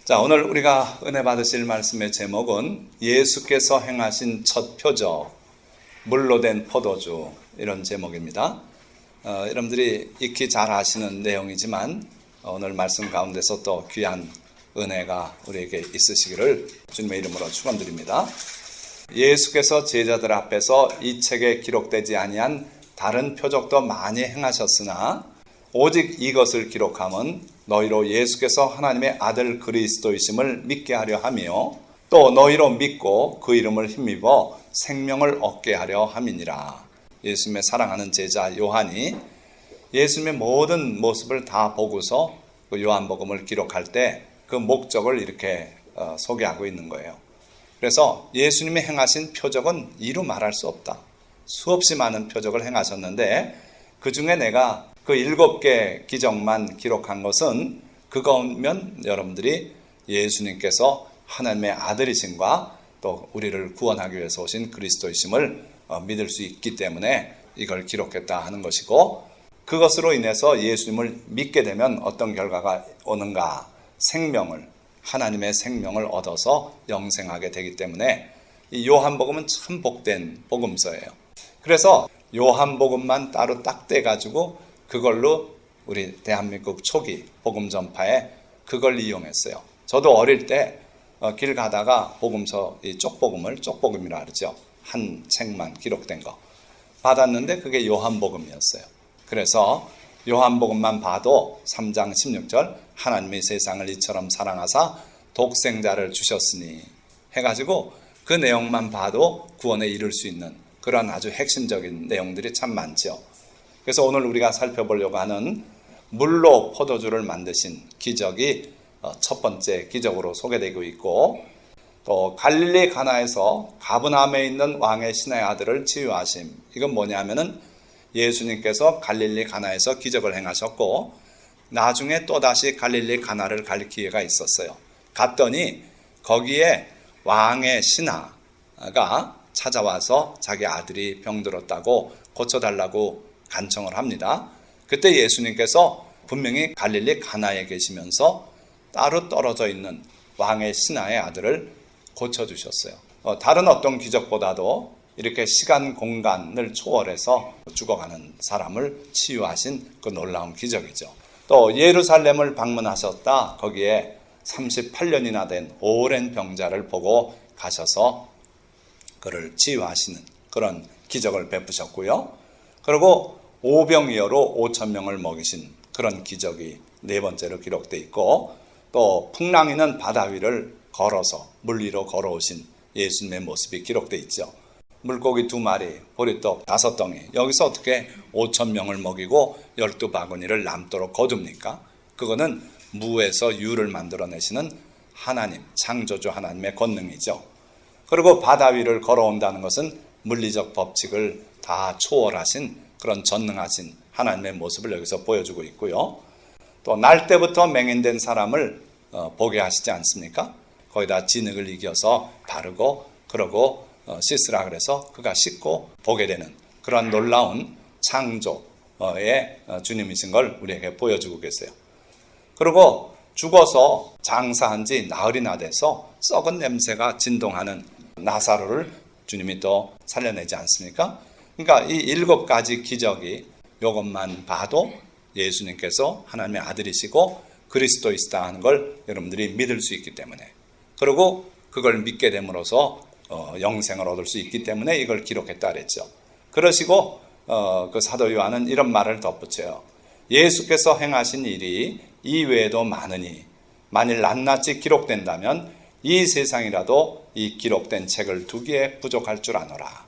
자, 오늘 우리가 은혜 받으실 말씀의 제목은 예수께서 행하신 첫 표적, 물로 된 포도주, 이런 제목입니다. 여러분들이 익히 잘 아시는 내용이지만 오늘 말씀 가운데서 또 귀한 은혜가 우리에게 있으시기를 주님의 이름으로 축원드립니다. 예수께서 제자들 앞에서 이 책에 기록되지 아니한 다른 표적도 많이 행하셨으나 오직 이것을 기록함은 너희로 예수께서 하나님의 아들 그리스도이심을 믿게 하려 하며 또 너희로 믿고 그 이름을 힘입어 생명을 얻게 하려 함이니라. 예수님의 사랑하는 제자 요한이 예수님의 모든 모습을 다 보고서 그 요한복음을 기록할 때 그 목적을 이렇게 소개하고 있는 거예요. 그래서 예수님이 행하신 표적은 이루 말할 수 없다. 수없이 많은 표적을 행하셨는데 그 중에 내가 그 7개 기적만 기록한 것은 그거면 여러분들이 예수님께서 하나님의 아들이심과 또 우리를 구원하기 위해서 오신 그리스도이심을 믿을 수 있기 때문에 이걸 기록했다 하는 것이고, 그것으로 인해서 예수님을 믿게 되면 어떤 결과가 오는가? 하나님의 생명을 얻어서 영생하게 되기 때문에 이 요한복음은 참 복된 복음서예요. 그래서 요한복음만 따로 딱 떼가지고 그걸로 우리 대한민국 초기 복음 전파에 그걸 이용했어요. 저도 어릴 때 길 가다가 복음서, 이 쪽복음이라 그러죠. 한 책만 기록된 거 받았는데 그게 요한복음이었어요. 그래서 요한복음만 봐도 3장 16절 하나님이 세상을 이처럼 사랑하사 독생자를 주셨으니 해가지고 그 내용만 봐도 구원에 이를 수 있는 그런 아주 핵심적인 내용들이 참 많죠. 그래서 오늘 우리가 살펴보려고 하는 물로 포도주를 만드신 기적이 첫 번째 기적으로 소개되고 있고, 또 갈릴리 가나에서 가브나움에 있는 왕의 신의 아들을 치유하심. 이건 뭐냐면은 예수님께서 갈릴리 가나에서 기적을 행하셨고 나중에 또다시 갈릴리 가나를 갈 기회가 있었어요. 갔더니 거기에 왕의 신하가 찾아와서 자기 아들이 병들었다고 고쳐달라고 간청을 합니다. 그때 예수님께서 분명히 갈릴리 가나에 계시면서 따로 떨어져 있는 왕의 신하의 아들을 고쳐주셨어요. 다른 어떤 기적보다도 이렇게 시간 공간을 초월해서 죽어가는 사람을 치유하신 그 놀라운 기적이죠. 또 예루살렘을 방문하셨다 거기에 38년이나 된 오랜 병자를 보고 가셔서 그를 치유하시는 그런 기적을 베푸셨고요. 그리고 오병이어로 5,000명을 먹이신 그런 기적이 네 번째로 기록되어 있고, 또 풍랑이는 바다 위를 걸어서 물 위로 걸어오신 예수님의 모습이 기록되어 있죠. 물고기 2마리, 보리떡 5덩이, 여기서 어떻게 5,000명을 먹이고 12바구니를 남도록 거둡니까? 그거는 무에서 유를 만들어내시는 하나님, 창조주 하나님의 권능이죠. 그리고 바다 위를 걸어온다는 것은 물리적 법칙을 다 초월하신 그런 전능하신 하나님의 모습을 여기서 보여주고 있고요. 또 날 때부터 맹인된 사람을 보게 하시지 않습니까? 거기다 진흙을 이겨서 바르고 그러고 씻으라 그래서 그가 씻고 보게 되는 그런 놀라운 창조의 주님이신 걸 우리에게 보여주고 계세요. 그리고 죽어서 장사한 지 나흘이나 돼서 썩은 냄새가 진동하는 나사로를 주님이 또 살려내지 않습니까? 그러니까 이 7가지 기적이 이것만 봐도 예수님께서 하나님의 아들이시고 그리스도이시다 하는 걸 여러분들이 믿을 수 있기 때문에, 그리고 그걸 믿게 됨으로써 영생을 얻을 수 있기 때문에 이걸 기록했다 그랬죠. 그러시고 그 사도 요한은 이런 말을 덧붙여요. 예수께서 행하신 일이 이외에도 많으니 만일 낱낱이 기록된다면 이 세상이라도 이 기록된 책을 두기에 부족할 줄 아노라.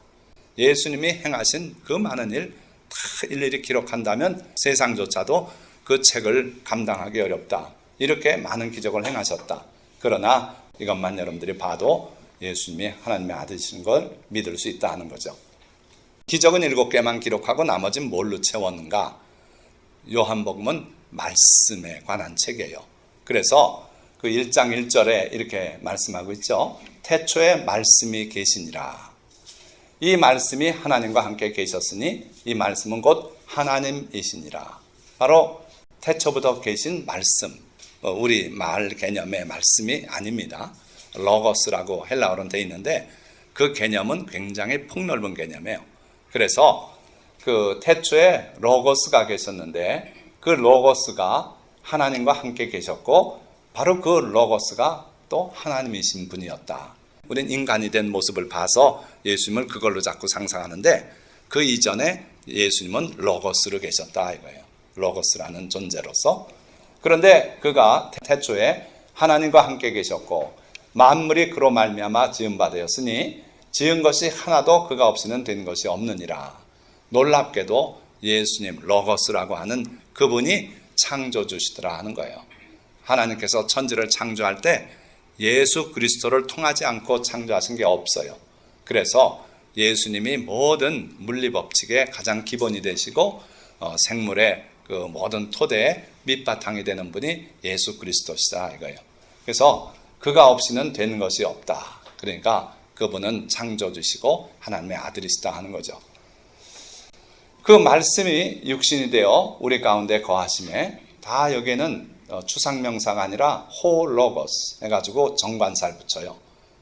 예수님이 행하신 그 많은 일 다 일일이 기록한다면 세상조차도 그 책을 감당하기 어렵다. 이렇게 많은 기적을 행하셨다. 그러나 이것만 여러분들이 봐도 예수님이 하나님의 아들이신 걸 믿을 수 있다 하는 거죠. 기적은 7개만 기록하고 나머지는 뭘로 채웠는가? 요한복음은 말씀에 관한 책이에요. 그래서 그 1장 1절에 이렇게 말씀하고 있죠. 태초에 말씀이 계시니라. 이 말씀이 하나님과 함께 계셨으니 이 말씀은 곧 하나님이시니라. 바로 태초부터 계신 말씀, 우리 말 개념의 말씀이 아닙니다. 로고스라고 헬라어로는 되어 있는데 그 개념은 굉장히 폭넓은 개념이에요. 그래서 그 태초에 로고스가 계셨는데 그 로고스가 하나님과 함께 계셨고 바로 그 로고스가 또 하나님이신 분이었다. 우린 인간이 된 모습을 봐서 예수님을 그걸로 자꾸 상상하는데 그 이전에 예수님은 로고스로 계셨다 이거예요. 로고스라는 존재로서. 그런데 그가 태초에 하나님과 함께 계셨고 만물이 그로 말미암아 지은 바 되었으니 지은 것이 하나도 그가 없이는 된 것이 없느니라. 놀랍게도 예수님 로고스라고 하는 그분이 창조주시더라 하는 거예요. 하나님께서 천지를 창조할 때 예수 그리스도를 통하지 않고 창조하신 게 없어요. 그래서 예수님이 모든 물리법칙의 가장 기본이 되시고 생물의 그 모든 토대의 밑바탕이 되는 분이 예수 그리스도시다 이거예요. 그래서 그가 없이는 되는 것이 없다. 그러니까 그분은 창조주시고 하나님의 아들이시다 하는 거죠. 그 말씀이 육신이 되어 우리 가운데 거하심에 다 여기에는 추상명사가 아니라 호로고스 해가지고 정관사를 붙여요.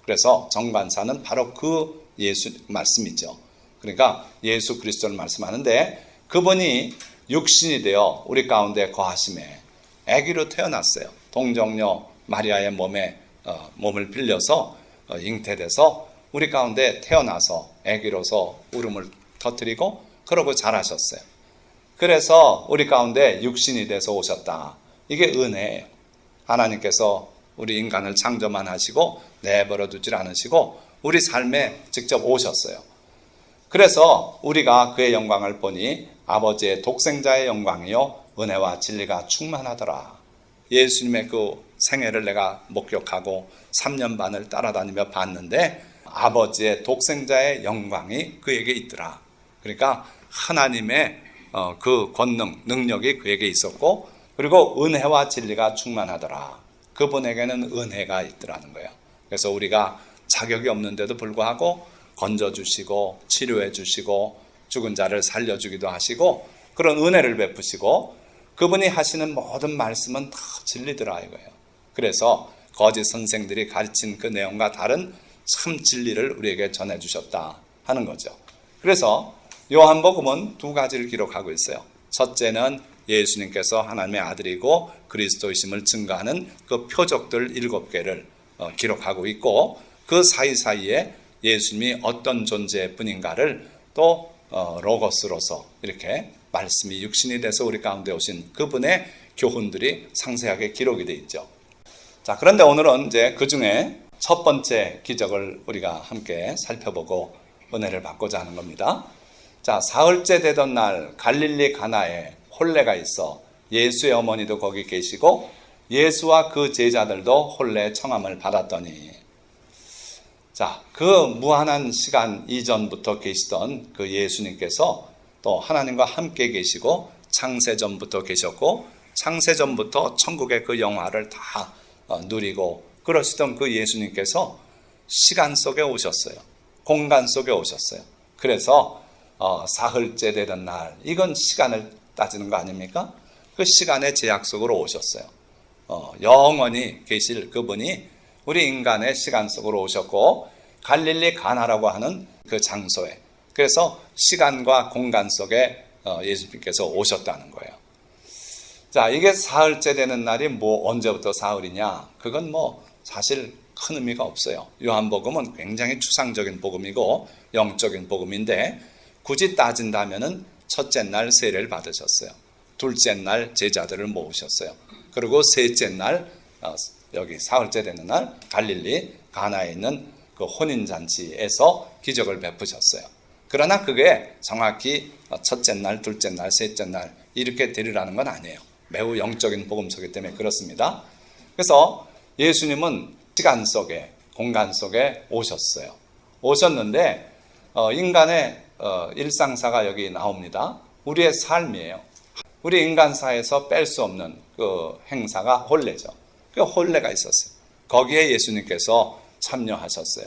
그래서 정관사는 바로 그 예수 말씀이죠. 그러니까 예수 그리스도를 말씀하는데 그분이 육신이 되어 우리 가운데 거하심에 아기로 태어났어요. 동정녀 마리아의 몸을 빌려서 잉태돼서 우리 가운데 태어나서 아기로서 울음을 터뜨리고 그러고 자라셨어요. 그래서 우리 가운데 육신이 돼서 오셨다. 이게 은혜예요. 하나님께서 우리 인간을 창조만 하시고 내버려 두질 않으시고 우리 삶에 직접 오셨어요. 그래서 우리가 그의 영광을 보니 아버지의 독생자의 영광이요 은혜와 진리가 충만하더라. 예수님의 그 생애를 내가 목격하고 3년 반을 따라다니며 봤는데 아버지의 독생자의 영광이 그에게 있더라. 그러니까 하나님의 그 권능, 능력이 그에게 있었고 그리고 은혜와 진리가 충만하더라. 그분에게는 은혜가 있더라는 거예요. 그래서 우리가 자격이 없는데도 불구하고 건져주시고 치료해주시고 죽은 자를 살려주기도 하시고 그런 은혜를 베푸시고 그분이 하시는 모든 말씀은 다 진리더라 이거예요. 그래서 거짓 선생들이 가르친 그 내용과 다른 참 진리를 우리에게 전해주셨다 하는 거죠. 그래서 요한복음은 두 가지를 기록하고 있어요. 첫째는 예수님께서 하나님의 아들이고 그리스도이심을 증거하는 그 표적들 7개를 기록하고 있고 그 사이사이에 예수님이 어떤 존재의 분인가를 또 로고스로서 이렇게 말씀이 육신이 돼서 우리 가운데 오신 그분의 교훈들이 상세하게 기록이 되어 있죠. 자, 그런데 오늘은 이제 그 중에 첫 번째 기적을 우리가 함께 살펴보고 은혜를 받고자 하는 겁니다. 자, 사흘째 되던 날 갈릴리 가나에 혼례가 있어 예수의 어머니도 거기 계시고 예수와 그 제자들도 혼례 청함을 받았더니 자, 그 무한한 시간 이전부터 계시던 그 예수님께서 또 하나님과 함께 계시고 창세전부터 계셨고 창세전부터 천국의 그 영화를 다 누리고 그러시던 그 예수님께서 시간 속에 오셨어요. 공간 속에 오셨어요. 그래서 사흘째 되던 날 이건 시간을 따지는 거 아닙니까? 그 시간의 제약 속으로 오셨어요. 영원히 계실 그분이 우리 인간의 시간 속으로 오셨고 갈릴리 가나라고 하는 그 장소에 그래서 시간과 공간 속에 예수님께서 오셨다는 거예요. 자, 이게 사흘째 되는 날이 언제부터 사흘이냐? 그건 사실 큰 의미가 없어요. 요한복음은 굉장히 추상적인 복음이고 영적인 복음인데 굳이 따진다면은 첫째 날 세례를 받으셨어요. 둘째 날 제자들을 모으셨어요. 그리고 셋째 날 여기 사흘째 되는 날 갈릴리 가나에 있는 그 혼인잔치에서 기적을 베푸셨어요. 그러나 그게 정확히 첫째 날, 둘째 날, 셋째 날 이렇게 되리라는 건 아니에요. 매우 영적인 복음서이기 때문에 그렇습니다. 그래서 예수님은 시간 속에, 공간 속에 오셨어요. 오셨는데 인간의 일상사가 여기 나옵니다. 우리의 삶이에요. 우리 인간사에서 뺄 수 없는 그 행사가 혼례죠. 그 혼례가 있었어요. 거기에 예수님께서 참여하셨어요.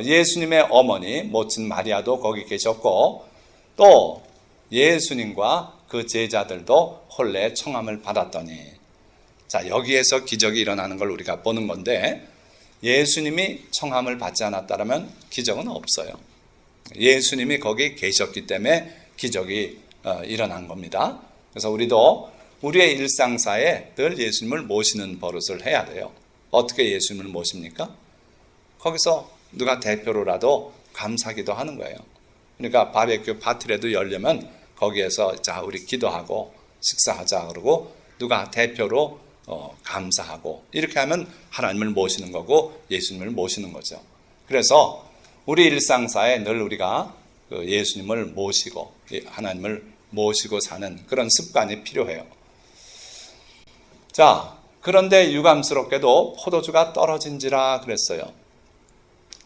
예수님의 어머니 모친 마리아도 거기 계셨고 또 예수님과 그 제자들도 혼례 청함을 받았더니 자, 여기에서 기적이 일어나는 걸 우리가 보는 건데 예수님이 청함을 받지 않았다면 기적은 없어요. 예수님이 거기 계셨기 때문에 기적이 일어난 겁니다. 그래서 우리도 우리의 일상사에 늘 예수님을 모시는 버릇을 해야 돼요. 어떻게 예수님을 모십니까? 거기서 누가 대표로라도 감사기도 하는 거예요. 그러니까 바베큐 파티라도 열려면 거기에서 자 우리 기도하고 식사하자 그러고 누가 대표로 감사하고 이렇게 하면 하나님을 모시는 거고 예수님을 모시는 거죠. 그래서 우리 일상사에 늘 우리가 예수님을 모시고 하나님을 모시고 사는 그런 습관이 필요해요. 자, 그런데 유감스럽게도 포도주가 떨어진지라 그랬어요.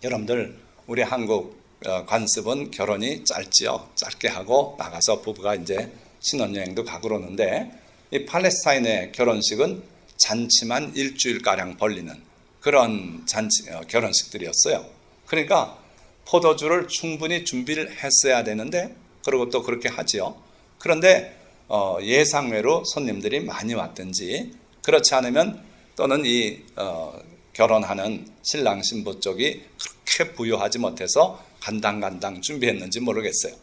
여러분들 우리 한국 관습은 결혼이 짧지요. 짧게 하고 나가서 부부가 이제 신혼여행도 가고 그러는데 이 팔레스타인의 결혼식은 잔치만 일주일가량 벌리는 그런 결혼식들이었어요. 그러니까 포도주를 충분히 준비를 했어야 되는데 그리고 또 그렇게 하지요. 그런데 예상외로 손님들이 많이 왔든지 그렇지 않으면 또는 이 결혼하는 신랑 신부 쪽이 그렇게 부유하지 못해서 간당간당 준비했는지 모르겠어요.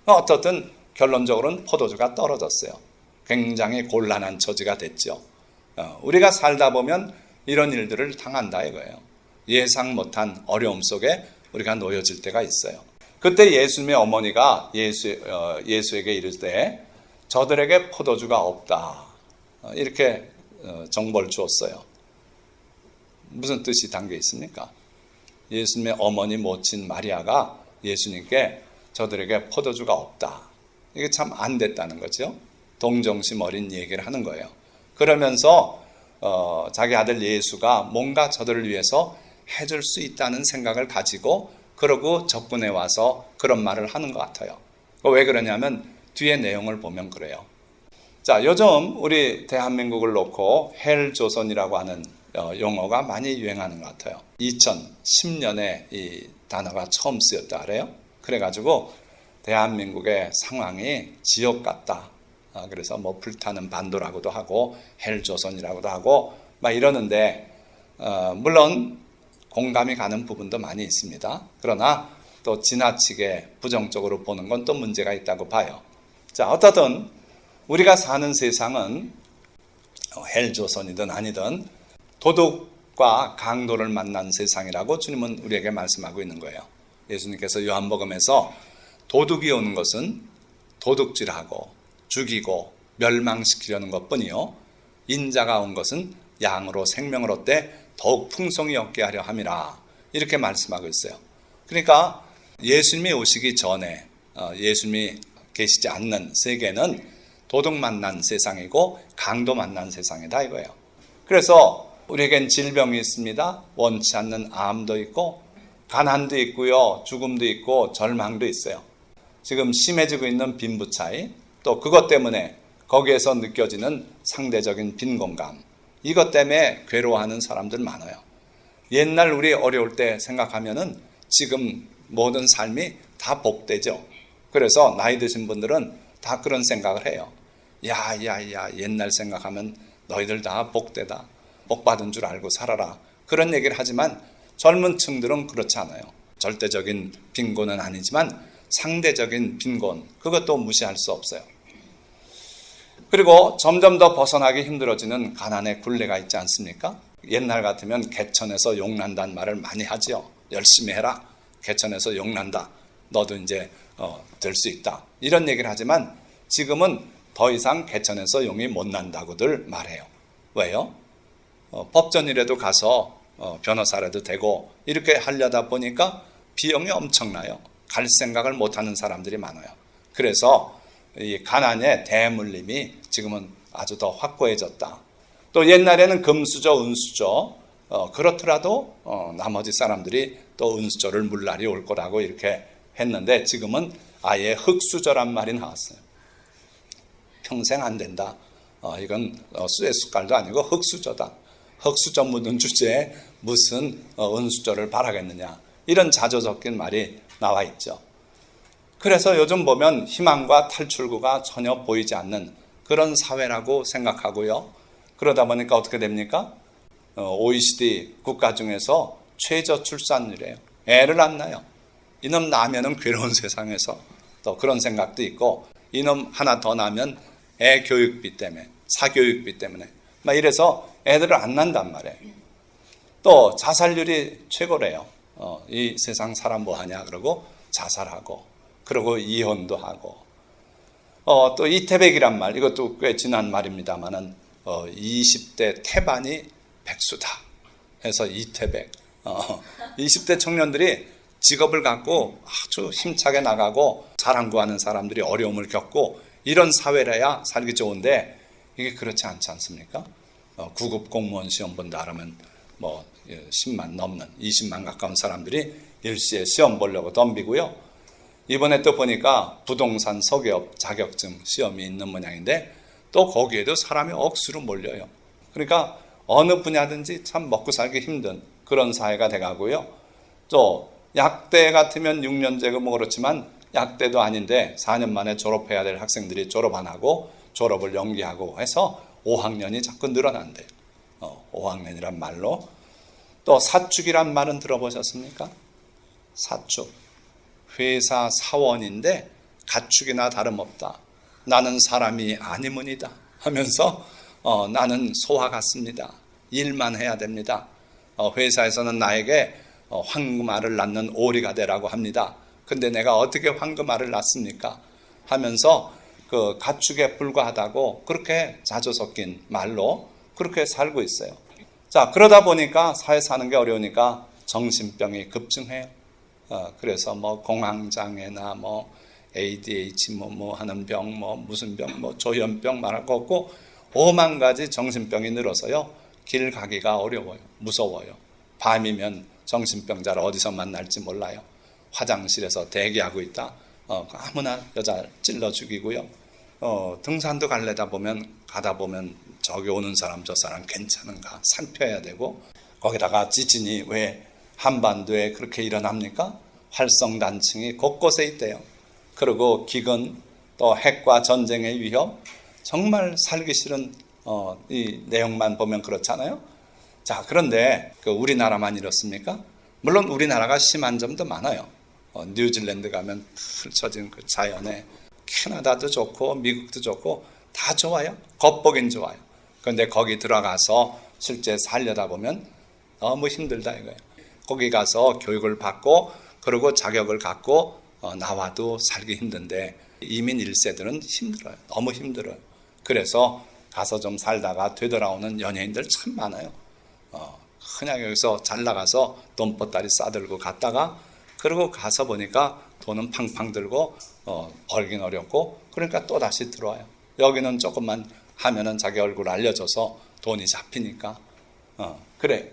어떻든 결론적으로는 포도주가 떨어졌어요. 굉장히 곤란한 처지가 됐죠. 우리가 살다 보면 이런 일들을 당한다 이거예요. 예상 못한 어려움 속에 우리가 놓여질 때가 있어요. 그때 예수님의 어머니가 예수에게 이르되 저들에게 포도주가 없다 이렇게 정보를 주었어요. 무슨 뜻이 담겨 있습니까? 예수님의 어머니 모친 마리아가 예수님께 저들에게 포도주가 없다. 이게 참 안 됐다는 거죠. 동정심 어린 얘기를 하는 거예요. 그러면서 자기 아들 예수가 뭔가 저들을 위해서 해줄 수 있다는 생각을 가지고 그러고 접근해 와서 그런 말을 하는 것 같아요. 왜 그러냐면 뒤에 내용을 보면 그래요. 자, 요즘 우리 대한민국을 놓고 헬조선이라고 하는 용어가 많이 유행하는 것 같아요. 2010년에 이 단어가 처음 쓰였다 그래요. 그래가지고 대한민국의 상황이 지옥 같다. 그래서 뭐 불타는 반도라고도 하고 헬조선이라고도 하고 막 이러는데 물론 공감이 가는 부분도 많이 있습니다. 그러나 또 지나치게 부정적으로 보는 건 또 문제가 있다고 봐요. 자, 어떻든 우리가 사는 세상은 헬조선이든 아니든 도덕과 강도를 만난 세상이라고 주님은 우리에게 말씀하고 있는 거예요. 예수님께서 요한복음에서 도둑이 오는 것은 도둑질하고 죽이고 멸망시키려는 것뿐이요 인자가 온 것은 양으로 생명을 얻되 더욱 풍성히 얻게 하려 함이라 이렇게 말씀하고 있어요. 그러니까 예수님이 오시기 전에 예수님이 계시지 않는 세계는 도둑 만난 세상이고 강도 만난 세상이다 이거예요. 그래서 우리에겐 질병이 있습니다. 원치 않는 암도 있고 가난도 있고요. 죽음도 있고 절망도 있어요. 지금 심해지고 있는 빈부 차이 또 그것 때문에 거기에서 느껴지는 상대적인 빈곤감 이것 때문에 괴로워하는 사람들 많아요. 옛날 우리 어려울 때 생각하면은 지금 모든 삶이 다 복되죠. 그래서 나이 드신 분들은 다 그런 생각을 해요. 야 옛날 생각하면 너희들 다 복되다. 복받은 줄 알고 살아라. 그런 얘기를 하지만 젊은 층들은 그렇지 않아요. 절대적인 빈곤은 아니지만 상대적인 빈곤 그것도 무시할 수 없어요. 그리고 점점 더 벗어나기 힘들어지는 가난의 굴레가 있지 않습니까? 옛날 같으면 개천에서 용난다는 말을 많이 하지요. 열심히 해라. 개천에서 용난다. 너도 이제 될 수 있다. 이런 얘기를 하지만 지금은 더 이상 개천에서 용이 못 난다고들 말해요. 왜요? 법전이라도 가서 변호사라도 되고 이렇게 하려다 보니까 비용이 엄청나요. 갈 생각을 못하는 사람들이 많아요. 그래서 이 가난의 대물림이 지금은 아주 더 확고해졌다. 또 옛날에는 금수저, 은수저 그렇더라도 나머지 사람들이 또 은수저를 물 날이 올 거라고 이렇게 했는데 지금은 아예 흙수저란 말이 나왔어요. 평생 안 된다. 이건 쇠 숟갈도 아니고 흙수저다. 흙수저 묻은 주제에 무슨 은수저를 바라겠느냐. 이런 자조 섞인 말이 나와 있죠. 그래서 요즘 보면 희망과 탈출구가 전혀 보이지 않는 그런 사회라고 생각하고요. 그러다 보니까 어떻게 됩니까? OECD 국가 중에서 최저 출산율이에요. 애를 안 낳아요. 이놈 낳으면 괴로운 세상에서 또 그런 생각도 있고, 이놈 하나 더 낳으면 애 교육비 때문에, 사교육비 때문에 막 이래서 애들을 안 낳는단 말이에요. 또 자살률이 최고래요. 이 세상 사람 뭐 하냐 그러고 자살하고, 그리고 이혼도 하고, 또 이태백이란 말, 이것도 꽤 지난 말입니다만은 20대 태반이 백수다 해서 이태백. 20대 청년들이 직업을 갖고 아주 힘차게 나가고 자랑구하는 사람들이 어려움을 겪고, 이런 사회라야 살기 좋은데 이게 그렇지 않지 않습니까? 9급 공무원 시험 본다 그러면 뭐 10만 넘는 20만 가까운 사람들이 일시에 시험 보려고 덤비고요. 이번에 또 보니까 부동산 소개업 자격증 시험이 있는 모양인데 또 거기에도 사람이 억수로 몰려요. 그러니까 어느 분야든지 참 먹고 살기 힘든 그런 사회가 돼가고요. 또 약대 같으면 6년제고 뭐 그렇지만 약대도 아닌데 4년 만에 졸업해야 될 학생들이 졸업 안 하고 졸업을 연기하고 해서 5학년이 자꾸 늘어난대요. 5학년이란 말로. 또 사축이란 말은 들어보셨습니까? 사축. 회사 사원인데 가축이나 다름없다. 나는 사람이 아니문이다 하면서 나는 소와 같습니다. 일만 해야 됩니다. 회사에서는 나에게 황금알을 낳는 오리가 되라고 합니다. 근데 내가 어떻게 황금알을 낳습니까? 하면서 그 가축에 불과하다고 그렇게 자주 섞인 말로 그렇게 살고 있어요. 자, 그러다 보니까 사회 사는 게 어려우니까 정신병이 급증해요. 그래서 뭐 공황장애나 뭐 ADH 뭐 하는 병, 뭐 무슨 병, 뭐 조현병 말할 거 없고 5만 가지 정신병이 늘어서요. 길 가기가 어려워요. 무서워요. 밤이면 정신병자를 어디서 만날지 몰라요. 화장실에서 대기하고 있다. 아무나 여자 찔러 죽이고요. 등산도 가다 보면 저기 오는 사람 저 사람 괜찮은가 살펴야 되고, 거기다가 지진이 왜 한반도에 그렇게 일어납니까? 활성단층이 곳곳에 있대요. 그리고 기근, 또 핵과 전쟁의 위협, 정말 살기 싫은 이 내용만 보면 그렇잖아요. 자, 그런데 우리나라만 이렇습니까? 물론 우리나라가 심한 점도 많아요. 뉴질랜드 가면 펼쳐진 그 자연에 캐나다도 좋고 미국도 좋고 다 좋아요. 겉보긴 좋아요. 그런데 거기 들어가서 실제 살려다 보면 너무 힘들다 이거예요. 거기 가서 교육을 받고 그리고 자격을 갖고 나와도 살기 힘든데 이민 1세들은 힘들어요. 너무 힘들어요. 그래서 가서 좀 살다가 되돌아오는 연예인들 참 많아요. 그냥 여기서 잘 나가서 돈보따리 싸들고 갔다가 그리고 가서 보니까 돈은 팡팡 들고 벌긴 어렵고 그러니까 또 다시 들어와요. 여기는 조금만 하면은 자기 얼굴 알려줘서 돈이 잡히니까. 그래.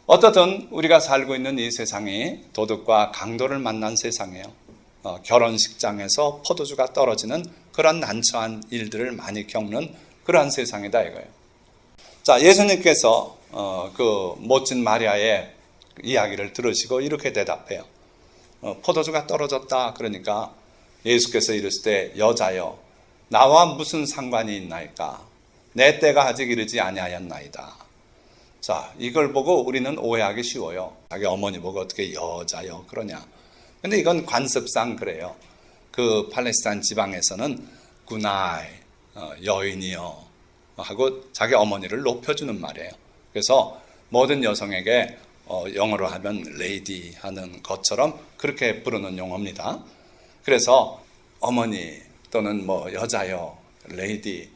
어떻든 우리가 살고 있는 이 세상이 도덕과 강도를 만난 세상이에요. 결혼식장에서 포도주가 떨어지는 그런 난처한 일들을 많이 겪는 그러한 세상이다 이거예요. 자, 예수님께서 그 모친 마리아의 이야기를 들으시고 이렇게 대답해요. 포도주가 떨어졌다 그러니까 예수께서 이르실 때 여자여 나와 무슨 상관이 있나이까? 내 때가 아직 이르지 아니하였나이다. 자, 이걸 보고 우리는 오해하기 쉬워요. 자기 어머니 보고 어떻게 여자여 그러냐. 근데 이건 관습상 그래요. 그 팔레스타인 지방에서는 구나이 여인이여 하고 자기 어머니를 높여주는 말이에요. 그래서 모든 여성에게 영어로 하면 레이디 하는 것처럼 그렇게 부르는 용어입니다. 그래서 어머니 또는 뭐 여자여, 레이디,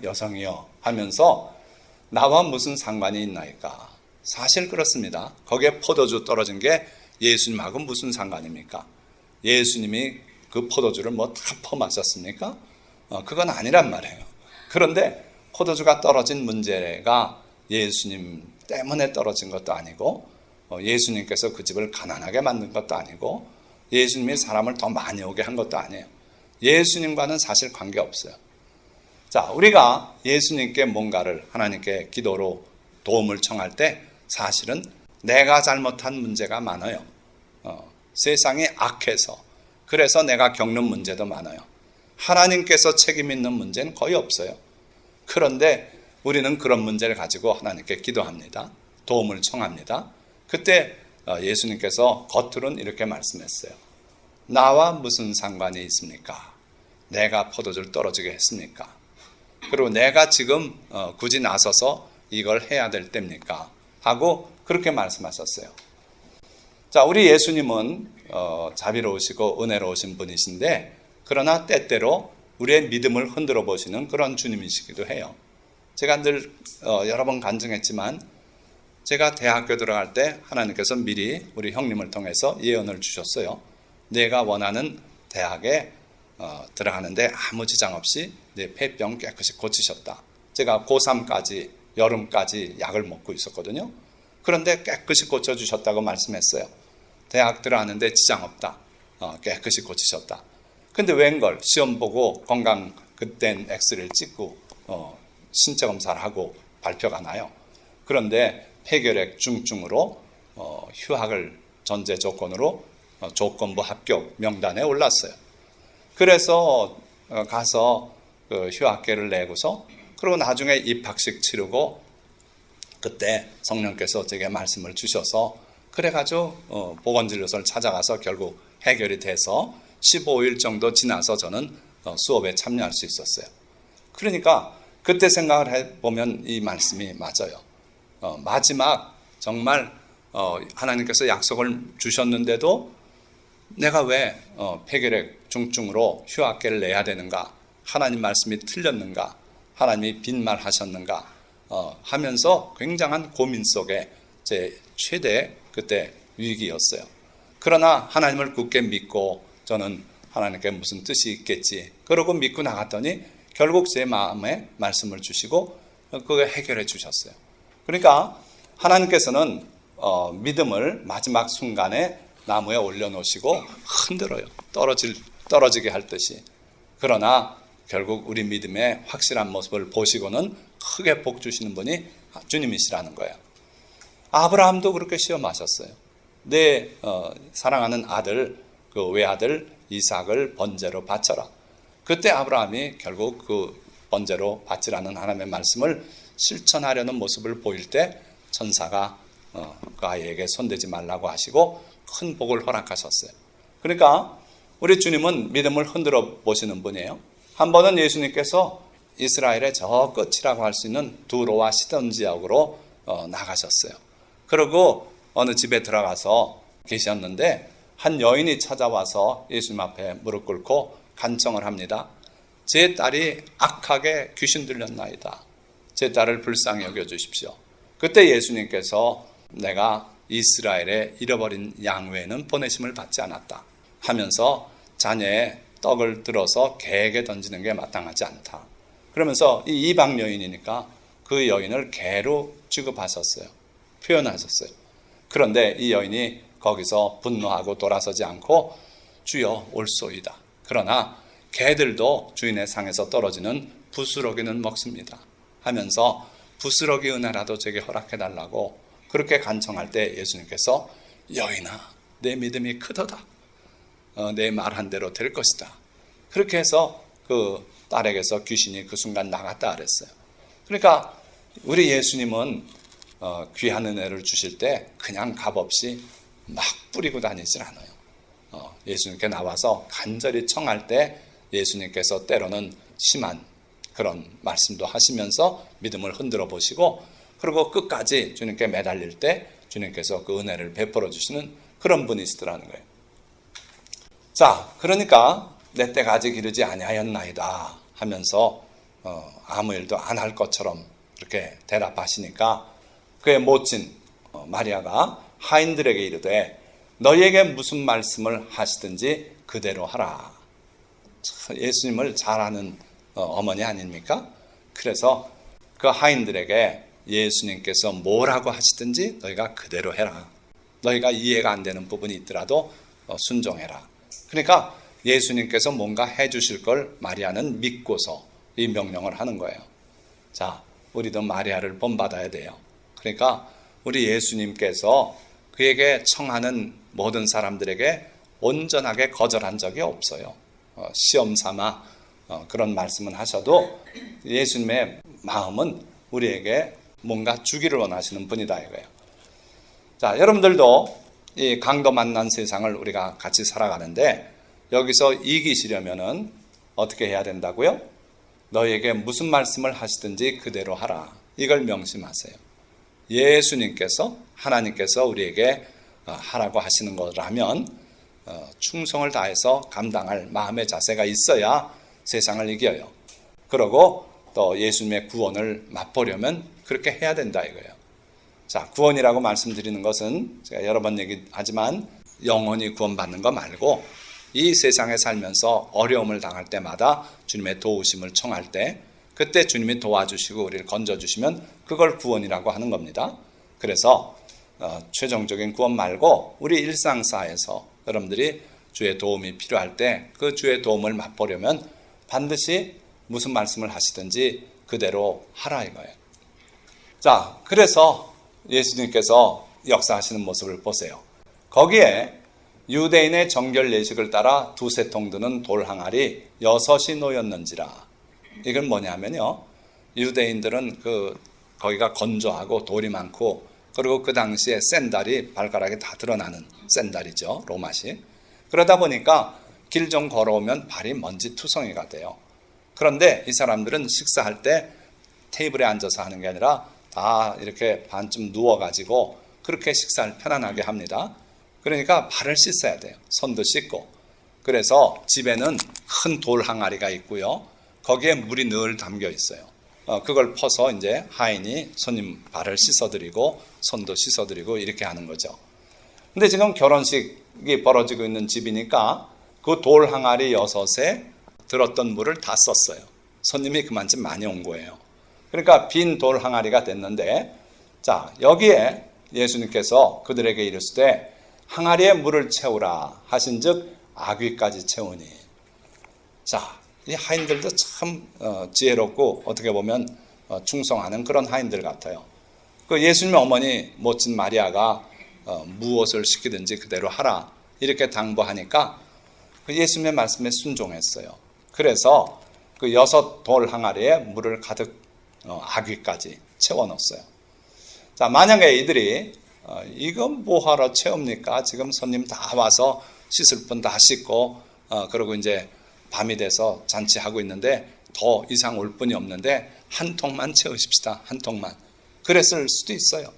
여성이여 하면서 나와 무슨 상관이 있나이까? 사실 그렇습니다. 거기에 포도주 떨어진 게 예수님하고 무슨 상관입니까? 예수님이 그 포도주를 뭐 다 퍼마셨습니까? 그건 아니란 말이에요. 그런데 포도주가 떨어진 문제가 예수님 때문에 떨어진 것도 아니고 예수님께서 그 집을 가난하게 만든 것도 아니고 예수님이 사람을 더 많이 오게 한 것도 아니에요. 예수님과는 사실 관계없어요. 자, 우리가 예수님께 뭔가를 하나님께 기도로 도움을 청할 때 사실은 내가 잘못한 문제가 많아요. 세상이 악해서 그래서 내가 겪는 문제도 많아요. 하나님께서 책임 있는 문제는 거의 없어요. 그런데 우리는 그런 문제를 가지고 하나님께 기도합니다. 도움을 청합니다. 그때 예수님께서 겉으로는 이렇게 말씀했어요. 나와 무슨 상관이 있습니까? 내가 포도주를 떨어지게 했습니까? 그리고 내가 지금 굳이 나서서 이걸 해야 될 때입니까? 하고 그렇게 말씀하셨어요. 자, 우리 예수님은 자비로우시고 은혜로우신 분이신데, 그러나 때때로 우리의 믿음을 흔들어 보시는 그런 주님이시기도 해요. 제가 늘 여러 번 간증했지만, 제가 대학교 들어갈 때 하나님께서 미리 우리 형님을 통해서 예언을 주셨어요. 내가 원하는 대학에 들어가는데 아무 지장 없이 내 폐병 깨끗이 고치셨다. 제가 고3까지 여름까지 약을 먹고 있었거든요. 그런데 깨끗이 고쳐주셨다고 말씀했어요. 대학 들어가는데 지장 없다. 깨끗이 고치셨다. 근데 웬걸 시험 보고 건강 그땐 엑스레이를 찍고 신체 검사를 하고 발표가 나요. 그런데 폐결핵 중증으로 휴학을 전제 조건으로 조건부 합격 명단에 올랐어요. 그래서 가서 휴학계를 내고서, 그리고 나중에 입학식 치르고, 그때 성령께서 제게 말씀을 주셔서 그래가지고 보건진료소를 찾아가서 결국 해결이 돼서 15일 정도 지나서 저는 수업에 참여할 수 있었어요. 그러니까 그때 생각을 해보면 이 말씀이 맞아요. 마지막 정말 하나님께서 약속을 주셨는데도 내가 왜 폐결핵 중증으로 휴학계를 내야 되는가? 하나님 말씀이 틀렸는가? 하나님이 빈말하셨는가? 하면서 굉장한 고민 속에 제 최대 그때 위기였어요. 그러나 하나님을 굳게 믿고 저는 하나님께 무슨 뜻이 있겠지, 그러고 믿고 나갔더니 결국 제 마음에 말씀을 주시고 그걸 해결해 주셨어요. 그러니까 하나님께서는 믿음을 마지막 순간에 나무에 올려놓으시고 흔들어요. 떨어지게 할 듯이. 그러나 결국 우리 믿음의 확실한 모습을 보시고는 크게 복 주시는 분이 주님이시라는 거예요. 아브라함도 그렇게 시험하셨어요. 내 사랑하는 아들, 그 외아들 이삭을 번제로 바쳐라. 그때 아브라함이 결국 그 번제로 바치라는 하나님의 말씀을 실천하려는 모습을 보일 때 천사가 그 아이에게 손대지 말라고 하시고 큰 복을 허락하셨어요. 그러니까 우리 주님은 믿음을 흔들어 보시는 분이에요. 한 번은 예수님께서 이스라엘의 저 끝이라고 할 수 있는 두로와 시돈 지역으로 나가셨어요. 그리고 어느 집에 들어가서 계셨는데 한 여인이 찾아와서 예수님 앞에 무릎 꿇고 간청을 합니다. 제 딸이 악하게 귀신 들렸나이다. 제 딸을 불쌍히 여겨주십시오. 그때 예수님께서 내가 이스라엘의 잃어버린 양 외에는 보내심을 받지 않았다 하면서 자녀의 떡을 들어서 개에게 던지는 게 마땅하지 않다. 그러면서 이 이방 여인이니까 그 여인을 개로 취급하셨어요. 표현하셨어요. 그런데 이 여인이 거기서 분노하고 돌아서지 않고 주여 올소이다. 그러나 개들도 주인의 상에서 떨어지는 부스러기는 먹습니다 하면서 부스러기 은혜라도 제게 허락해달라고 그렇게 간청할 때 예수님께서 여인아 내 믿음이 크도다. 내 말한 대로 될 것이다. 그렇게 해서 그 딸에게서 귀신이 그 순간 나갔다 그랬어요. 그러니까 우리 예수님은 귀한 은혜를 주실 때 그냥 값없이 막 뿌리고 다니질 않아요. 예수님께 나와서 간절히 청할 때 예수님께서 때로는 심한 그런 말씀도 하시면서 믿음을 흔들어 보시고, 그리고 끝까지 주님께 매달릴 때 주님께서 그 은혜를 베풀어 주시는 그런 분이시더라는 거예요. 자, 그러니까 내 때가 아직 이르지 아니하였나이다 하면서 아무 일도 안 할 것처럼 그렇게 대답하시니까 그의 모친 마리아가 하인들에게 이르되 너희에게 무슨 말씀을 하시든지 그대로 하라. 예수님을 잘 아는 어머니 아닙니까? 그래서 그 하인들에게 예수님께서 뭐라고 하시든지 너희가 그대로 해라. 너희가 이해가 안 되는 부분이 있더라도 순종해라. 그러니까 예수님께서 뭔가 해주실 걸 마리아는 믿고서 이 명령을 하는 거예요. 자, 우리도 마리아를 본받아야 돼요. 그러니까 우리 예수님께서 그에게 청하는 모든 사람들에게 온전하게 거절한 적이 없어요. 시험 삼아 그런 말씀은 하셔도 예수님의 마음은 우리에게 뭔가 주기를 원하시는 분이다 이거예요. 자, 여러분들도 이 강도 만난 세상을 우리가 같이 살아가는데 여기서 이기시려면은 어떻게 해야 된다고요? 너희에게 무슨 말씀을 하시든지 그대로 하라. 이걸 명심하세요. 예수님께서, 하나님께서 우리에게 하라고 하시는 거라면 충성을 다해서 감당할 마음의 자세가 있어야 세상을 이겨요. 그리고 또 예수님의 구원을 맛보려면 그렇게 해야 된다 이거예요. 자, 구원이라고 말씀드리는 것은 제가 여러 번 얘기하지만 영원히 구원받는 거 말고 이 세상에 살면서 어려움을 당할 때마다 주님의 도우심을 청할 때 그때 주님이 도와주시고 우리를 건져주시면 그걸 구원이라고 하는 겁니다. 그래서 최종적인 구원 말고 우리 일상사에서 여러분들이 주의 도움이 필요할 때 그 주의 도움을 맛보려면 반드시 무슨 말씀을 하시든지 그대로 하라 이거예요. 자, 그래서 예수님께서 역사하시는 모습을 보세요. 거기에 유대인의 정결 예식을 따라 두세 통 드는 돌 항아리 6이 놓였는지라. 이건 뭐냐면요, 유대인들은 거기가 건조하고 돌이 많고 그리고 그 당시에 샌달이 발가락에 다 드러나는 샌달이죠, 로마식. 그러다 보니까 길 좀 걸어오면 발이 먼지 투성이가 돼요. 그런데 이 사람들은 식사할 때 테이블에 앉아서 하는 게 아니라 다 이렇게 반쯤 누워가지고 그렇게 식사를 편안하게 합니다. 그러니까 발을 씻어야 돼요. 손도 씻고. 그래서 집에는 큰 돌 항아리가 있고요. 거기에 물이 늘 담겨 있어요. 그걸 퍼서 이제 하인이 손님 발을 씻어드리고 손도 씻어드리고 이렇게 하는 거죠. 근데 지금 결혼식이 벌어지고 있는 집이니까 그 돌 항아리 6에 들었던 물을 다 썼어요. 손님이 그만큼 많이 온 거예요. 그러니까 빈 돌 항아리가 됐는데, 자, 여기에 예수님께서 그들에게 이르시되 항아리에 물을 채우라 하신즉 아귀까지 채우니. 자, 이 하인들도 참 지혜롭고 어떻게 보면 충성하는 그런 하인들 같아요. 그 예수님의 어머니 모친 마리아가 무엇을 시키든지 그대로 하라 이렇게 당부하니까 그 예수님의 말씀에 순종했어요. 그래서 그 6 돌 항아리에 물을 가득 아귀까지 채워넣었어요. 자, 만약에 이들이 이건 뭐하러 채웁니까? 지금 손님 다 와서 씻을 분 다 씻고 그러고 이제 밤이 돼서 잔치하고 있는데 더 이상 올 분이 없는데 한 통만 채우십시다. 한 통만. 그랬을 수도 있어요.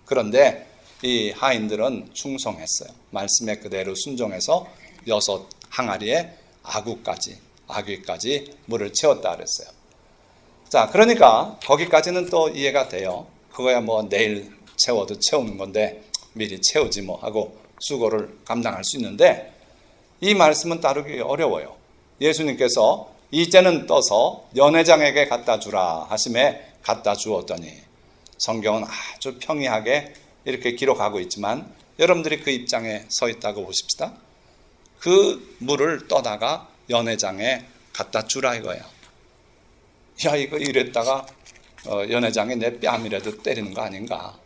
그런데 이 하인들은 충성했어요. 말씀에 그대로 순종해서 6 항아리에 아귀까지 물을 채웠다 그랬어요. 자, 그러니까 거기까지는 또 이해가 돼요. 그거야 뭐 내일 채워도 채우는 건데 미리 채우지 뭐 하고 수고를 감당할 수 있는데 이 말씀은 따르기 어려워요. 예수님께서 이제는 떠서 연회장에게 갖다 주라 하심에 갖다 주었더니, 성경은 아주 평이하게 이렇게 기록하고 있지만 여러분들이 그 입장에 서 있다고 보십시다. 그 물을 떠다가 연회장에 갖다 주라 이거예요. 야, 이거 이랬다가 연회장에 내 뺨이라도 때리는 거 아닌가.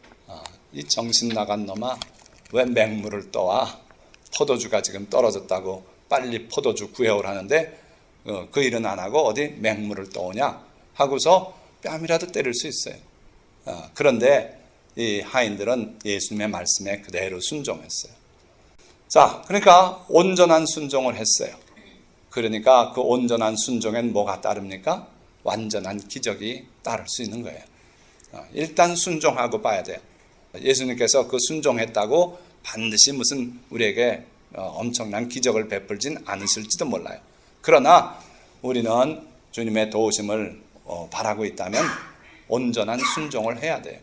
이 정신 나간 놈아, 왜 맹물을 떠와? 포도주가 지금 떨어졌다고 빨리 포도주 구해오라는데 그 일은 안 하고 어디 맹물을 떠오냐 하고서 뺨이라도 때릴 수 있어요. 그런데 이 하인들은 예수님의 말씀에 그대로 순종했어요. 자, 그러니까 온전한 순종을 했어요. 그러니까 그 온전한 순종엔 뭐가 따릅니까? 완전한 기적이 따를 수 있는 거예요. 일단 순종하고 봐야 돼요. 예수님께서 그 순종했다고 반드시 무슨 우리에게 엄청난 기적을 베풀진 않으실지도 몰라요. 그러나 우리는 주님의 도우심을 바라고 있다면 온전한 순종을 해야 돼요.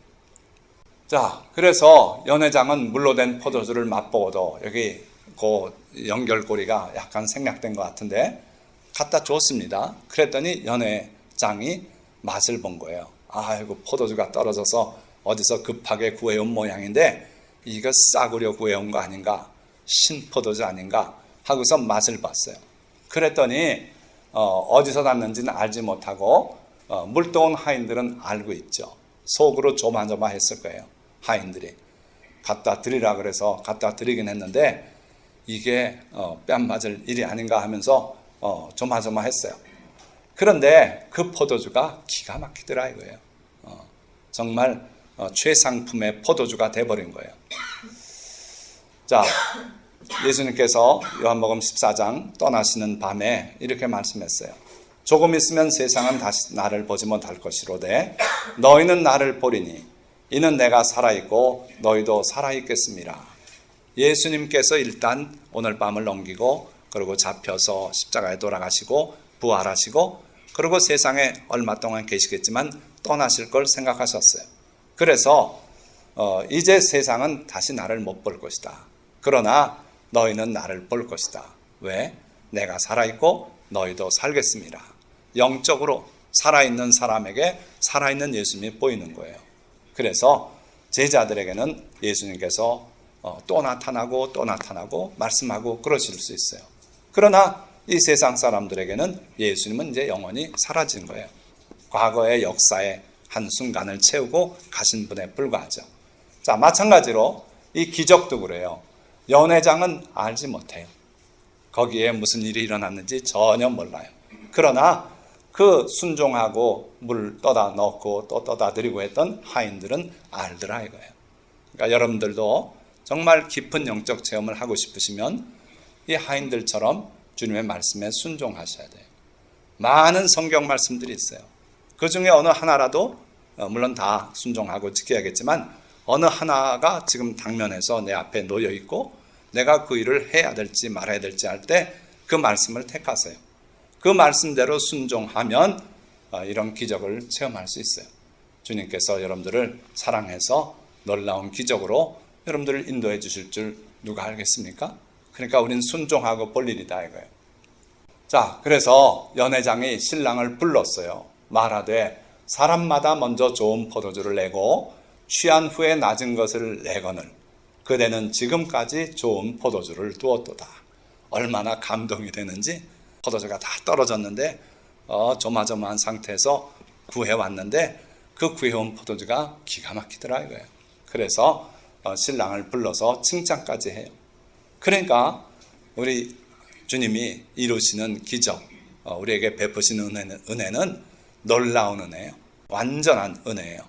자, 그래서 연회장은 물로 된 포도주를 맛보고도 여기 그 연결고리가 약간 생략된 것 같은데 갖다 줬습니다. 그랬더니 연회장이 맛을 본 거예요. 아이고, 포도주가 떨어져서 어디서 급하게 구해온 모양인데 이거 싸구려 구해온 거 아닌가, 신포도주 아닌가 하고서 맛을 봤어요. 그랬더니 어디서 났는지는 알지 못하고 물떠온 하인들은 알고 있죠. 속으로 조마조마했을 거예요. 하인들이 갖다 드리라 그래서 갖다 드리긴 했는데 이게 뺨 맞을 일이 아닌가 하면서 조마조마했어요. 그런데 그 포도주가 기가 막히더라 이거예요. 정말 최상품의 포도주가 돼버린 거예요. 자, 예수님께서 요한복음 14장 떠나시는 밤에 이렇게 말씀했어요. 조금 있으면 세상은 다시 나를 보지 못할 것이로되 너희는 나를 보리니 이는 내가 살아있고 너희도 살아있겠습니다. 예수님께서 일단 오늘 밤을 넘기고 그리고 잡혀서 십자가에 돌아가시고 부활하시고 그리고 세상에 얼마 동안 계시겠지만 떠나실 걸 생각하셨어요. 그래서 이제 세상은 다시 나를 못 볼 것이다. 그러나 너희는 나를 볼 것이다. 왜? 내가 살아있고 너희도 살겠습니다. 영적으로 살아있는 사람에게 살아있는 예수님이 보이는 거예요. 그래서 제자들에게는 예수님께서 또 나타나고 말씀하고 그러실 수 있어요. 그러나 이 세상 사람들에게는 예수님은 이제 영원히 사라진 거예요. 과거의 역사의 한순간을 채우고 가신 분에 불과하죠. 자, 마찬가지로 이 기적도 그래요. 연회장은 알지 못해요. 거기에 무슨 일이 일어났는지 전혀 몰라요. 그러나 그 순종하고 물 떠다 넣고 또 떠다 드리고 했던 하인들은 알더라 이거예요. 그러니까 여러분들도 정말 깊은 영적 체험을 하고 싶으시면 이 하인들처럼 주님의 말씀에 순종하셔야 돼요. 많은 성경 말씀들이 있어요. 그 중에 어느 하나라도 물론 다 순종하고 지켜야겠지만 어느 하나가 지금 당면에서 내 앞에 놓여 있고 내가 그 일을 해야 될지 말아야 될지 할 때 그 말씀을 택하세요. 그 말씀대로 순종하면 이런 기적을 체험할 수 있어요. 주님께서 여러분들을 사랑해서 놀라운 기적으로 여러분들을 인도해 주실 줄 누가 알겠습니까? 그러니까 우린 순종하고 볼 일이다 이거예요. 자, 그래서 연회장이 신랑을 불렀어요. 말하되 사람마다 먼저 좋은 포도주를 내고 취한 후에 낮은 것을 내거늘 그대는 지금까지 좋은 포도주를 두었도다. 얼마나 감동이 되는지. 포도주가 다 떨어졌는데 조마조마한 상태에서 구해왔는데 그 구해온 포도주가 기가 막히더라 이거예요. 그래서 신랑을 불러서 칭찬까지 해요. 그러니까 우리 주님이 이루시는 기적, 우리에게 베푸시는 은혜는 놀라운 은혜예요. 완전한 은혜예요.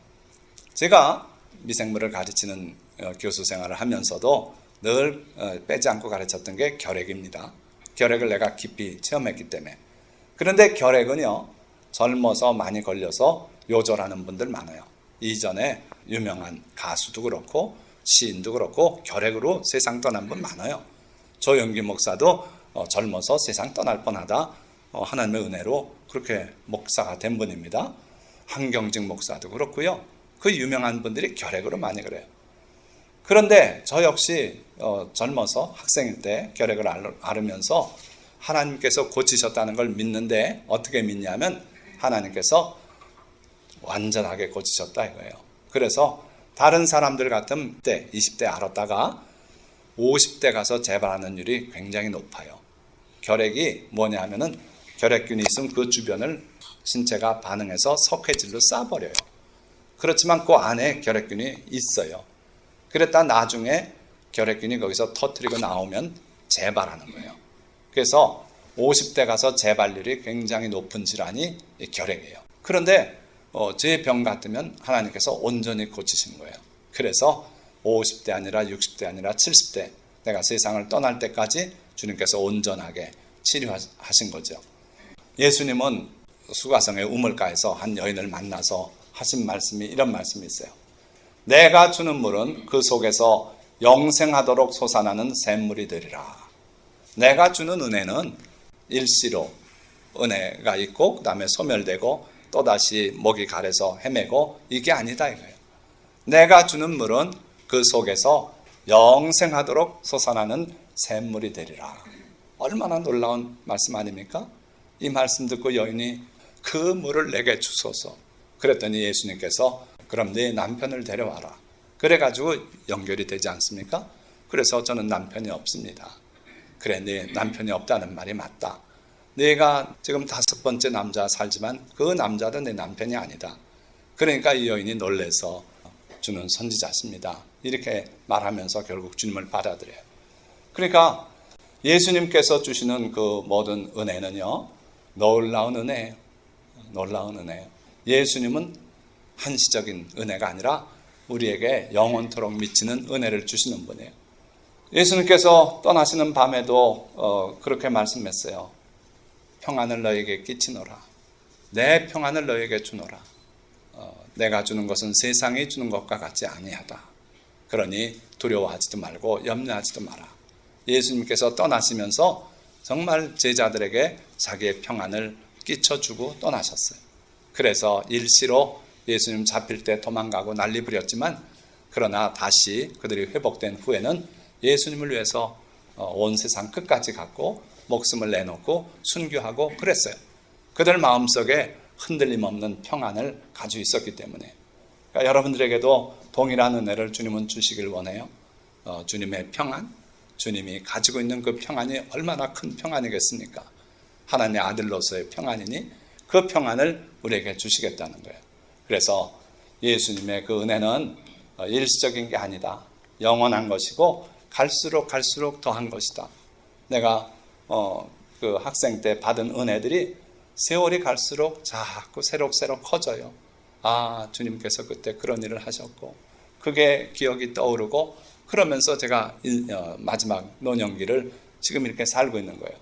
제가 미생물을 가르치는 교수 생활을 하면서도 늘 빼지 않고 가르쳤던 게 결핵입니다. 결핵을 내가 깊이 체험했기 때문에. 그런데 결핵은요, 젊어서 많이 걸려서 요절하는 분들 많아요. 이전에 유명한 가수도 그렇고 시인도 그렇고 결핵으로 세상 떠난 분 많아요. 조영기 목사도 젊어서 세상 떠날 뻔하다 하나님의 은혜로 그렇게 목사가 된 분입니다. 한경직 목사도 그렇고요. 그 유명한 분들이 결핵으로 많이 그래요. 그런데 저 역시 젊어서 학생일 때 결핵을 앓으면서 하나님께서 고치셨다는 걸 믿는데 어떻게 믿냐면 하나님께서 완전하게 고치셨다 이거예요. 그래서 다른 사람들 같은 때 20대 앓았다가 50대 가서 재발하는 율이 굉장히 높아요. 결핵이 뭐냐 하면은 결핵균이 있으면 그 주변을 신체가 반응해서 석회질로 싸버려요. 그렇지만 그 안에 결핵균이 있어요. 그랬다 나중에 결핵균이 거기서 터뜨리고 나오면 재발하는 거예요. 그래서 50대 가서 재발률이 굉장히 높은 질환이 결핵이에요. 그런데 제 병 같으면 하나님께서 온전히 고치신 거예요. 그래서 50대 아니라 60대 아니라 70대 내가 세상을 떠날 때까지 주님께서 온전하게 치료하신 거죠. 예수님은 수가성의 우물가에서 한 여인을 만나서 하신 말씀이 이런 말씀이 있어요. 내가 주는 물은 그 속에서 영생하도록 솟아나는 샘물이 되리라. 내가 주는 은혜는 일시로 은혜가 있고 그 다음에 소멸되고 또다시 목이 가래서 헤매고 이게 아니다 이거예요. 내가 주는 물은 그 속에서 영생하도록 솟아나는 샘물이 되리라. 얼마나 놀라운 말씀 아닙니까? 이 말씀 듣고 여인이 그 물을 내게 주소서. 그랬더니 예수님께서 그럼 네 남편을 데려와라. 그래가지고 연결이 되지 않습니까? 그래서 저는 남편이 없습니다. 그래, 네 남편이 없다는 말이 맞다. 네가 지금 5번째 남자 살지만 그 남자도 내 남편이 아니다. 그러니까 이 여인이 놀래서 주는 선지자십니다. 이렇게 말하면서 결국 주님을 받아들여요. 그러니까 예수님께서 주시는 그 모든 은혜는요, 놀라운 은혜예요. 놀라운 은혜예요. 예수님은 한시적인 은혜가 아니라 우리에게 영원토록 미치는 은혜를 주시는 분이에요. 예수님께서 떠나시는 밤에도 그렇게 말씀했어요. 평안을 너에게 끼치노라. 내 평안을 너에게 주노라. 내가 주는 것은 세상이 주는 것과 같지 아니하다. 그러니 두려워하지도 말고 염려하지도 마라. 예수님께서 떠나시면서 정말 제자들에게 자기의 평안을 끼쳐주고 떠나셨어요. 그래서 일시로 예수님 잡힐 때 도망가고 난리 부렸지만 그러나 다시 그들이 회복된 후에는 예수님을 위해서 온 세상 끝까지 갔고 목숨을 내놓고 순교하고 그랬어요. 그들 마음속에 흔들림 없는 평안을 가지고 있었기 때문에 그러니까 여러분들에게도 동일한 은혜를 주님은 주시길 원해요. 주님의 평안, 주님이 가지고 있는 그 평안이 얼마나 큰 평안이겠습니까? 하나님의 아들로서의 평안이니 그 평안을 우리에게 주시겠다는 거예요. 그래서 예수님의 그 은혜는 일시적인 게 아니다. 영원한 것이고 갈수록 더한 것이다. 내가 그 학생 때 받은 은혜들이 세월이 갈수록 자꾸 새록새록 커져요. 아, 주님께서 그때 그런 일을 하셨고 그게 기억이 떠오르고 그러면서 제가 마지막 노년기를 지금 이렇게 살고 있는 거예요.